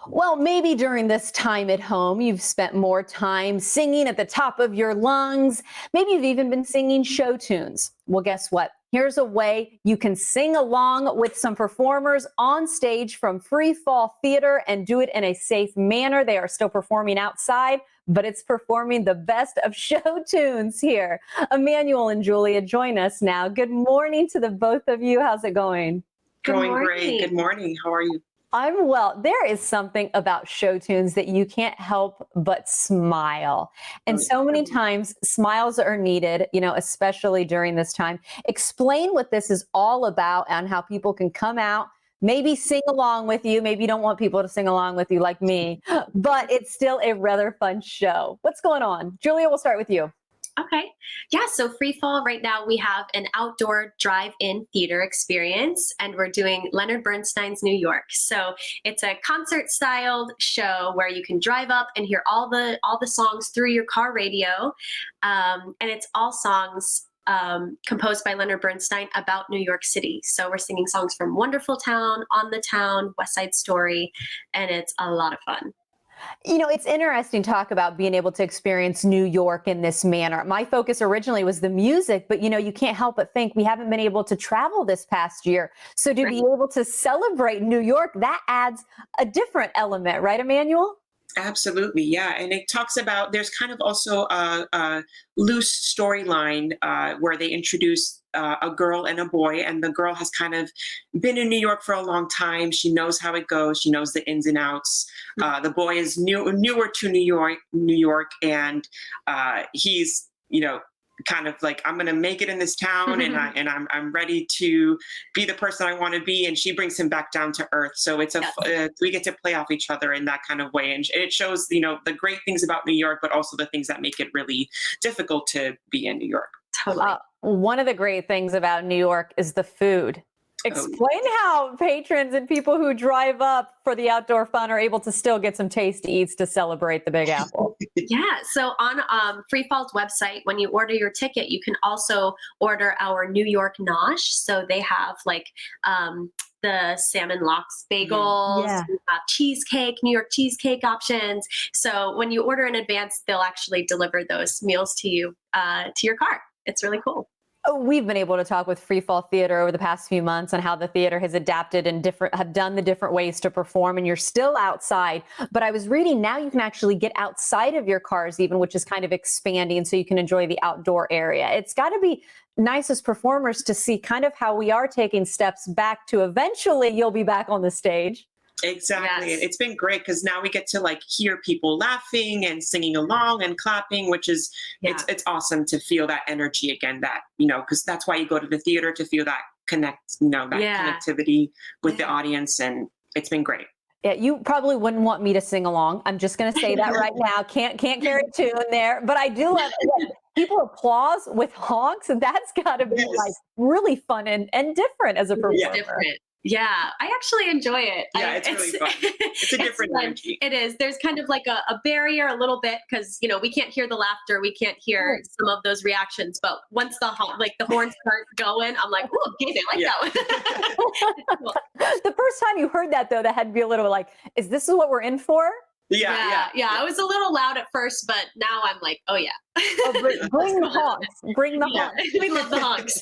Well, maybe during this time at home, you've spent more time singing at the top of your lungs. Maybe you've even been singing show tunes. Well, guess what? Here's a way you can sing along with some performers on stage from Freefall Theatre and do it in a safe manner. They are still performing outside, but it's performing the best of show tunes here. Emmanuel and Julia, join us now. Good morning to the both of you. How's it going? Going great. Good morning. How are you? I'm well. There is something about show tunes that you can't help but smile. And so many times smiles are needed, especially during this time. Explain what this is all about and how people can come out, maybe sing along with you. Maybe you don't want people to sing along with you like me, but it's still a rather fun show. What's going on? Julia, we'll start with you. Okay. Yeah. So Freefall, right now we have an outdoor drive-in theater experience, and we're doing Leonard Bernstein's New York. So it's a concert-styled show where you can drive up and hear all the songs through your car radio, and it's all songs composed by Leonard Bernstein about New York City. So we're singing songs from Wonderful Town, On the Town, West Side Story, and it's a lot of fun. It's interesting to talk about being able to experience New York in this manner. My focus originally was the music, but you can't help but think we haven't been able to travel this past year. So to be able to celebrate New York, that adds a different element, right, Emmanuel? Absolutely. Yeah. And it talks about, there's kind of also a loose storyline where they introduce a girl and a boy, and the girl has kind of been in New York for a long time. She knows how it goes. She knows the ins and outs. The boy is newer to New York, and he's, kind of like, I'm going to make it in this town, and I'm ready to be the person I want to be. And she brings him back down to earth. So it's we get to play off each other in that kind of way. And it shows, the great things about New York, but also the things that make it really difficult to be in New York. Totally. One of the great things about New York is the food. Explain how patrons and people who drive up for the outdoor fun are able to still get some tasty eats to celebrate the Big Apple. Yeah. So on Freefall's website, when you order your ticket, you can also order our New York Nosh. So they have the salmon lox bagels, we have cheesecake, New York cheesecake options. So when you order in advance, they'll actually deliver those meals to you, to your car. It's really cool. We've been able to talk with Freefall Theatre over the past few months on how the theater has adapted and have done the different ways to perform, and you're still outside. But I was reading now you can actually get outside of your cars even, which is kind of expanding, so you can enjoy the outdoor area. It's got to be nice as performers to see kind of how we are taking steps back to eventually you'll be back on the stage. Exactly. Yes. It's been great because now we get to hear people laughing and singing along and clapping, which is, it's awesome to feel that energy again, that, because that's why you go to the theater, to feel that connectivity with the audience. And it's been great. Yeah, you probably wouldn't want me to sing along. I'm just going to say that right now. Can't carry a tune there, but I do love it. People applause with honks, and that's got to be really fun and different as a performer. It's different. Yeah, I actually enjoy it. Yeah, it's really fun. It's a different energy. It is. There's kind of like a barrier a little bit because, we can't hear the laughter. We can't hear some of those reactions. But once the horns start going, I'm like, oh, okay, they like that one. Cool. The first time you heard that, though, that had to be a little like, is this what we're in for? Yeah. I was a little loud at first, but now I'm like, oh yeah. Bring the honks. Bring the honks. We love the honks.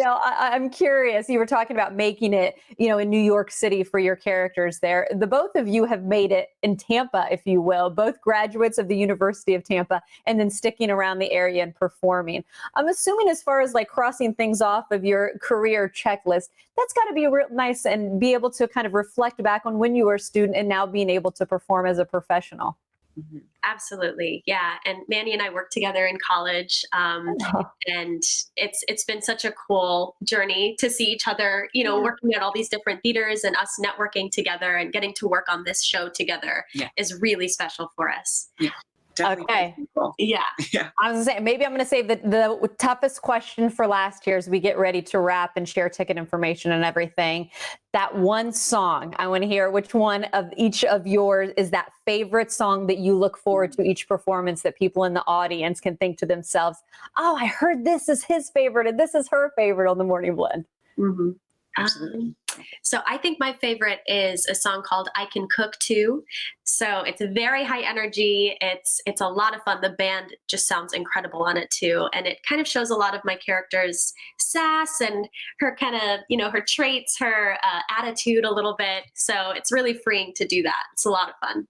I'm curious. You were talking about making it, in New York City for your characters there. The both of you have made it in Tampa, if you will, both graduates of the University of Tampa, and then sticking around the area and performing. I'm assuming as far as crossing things off of your career checklist, that's got to be real nice and be able to kind of reflect back on when you were a student and now being able to perform as a professional. Mm-hmm. Absolutely. Yeah. And Manny and I worked together in college. And it's been such a cool journey to see each other, working at all these different theaters, and us networking together and getting to work on this show together is really special for us. Yeah. Definitely. Okay. Yeah. I was going to say, maybe I'm going to save the toughest question for last year as we get ready to wrap and share ticket information and everything. That one song, I want to hear which one of each of yours is that favorite song that you look forward to each performance, that people in the audience can think to themselves, oh, I heard this is his favorite and this is her favorite on the Morning Blend. Mm-hmm. Absolutely. So I think my favorite is a song called I Can Cook Too. So it's very high energy. It's a lot of fun. The band just sounds incredible on it too. And it kind of shows a lot of my character's sass and her kind of, her traits, her attitude a little bit. So it's really freeing to do that. It's a lot of fun.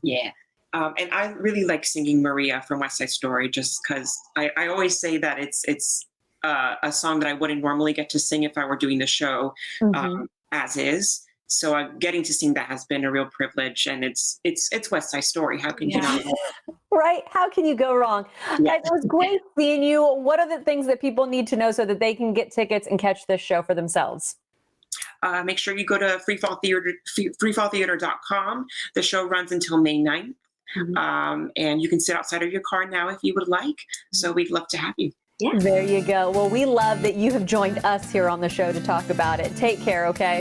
Yeah. And I really like singing Maria from West Side Story, just because I always say that it's a song that I wouldn't normally get to sing if I were doing the show as is. So getting to sing that has been a real privilege, and it's West Side Story. How can you not? Right? How can you go wrong? Yeah. Guys, it was great seeing you. What are the things that people need to know so that they can get tickets and catch this show for themselves? Make sure you go to freefalltheater.com. The show runs until May 9th. And you can sit outside of your car now if you would like. So we'd love to have you. Yeah. There you go. Well, we love that you have joined us here on the show to talk about it. Take care, okay?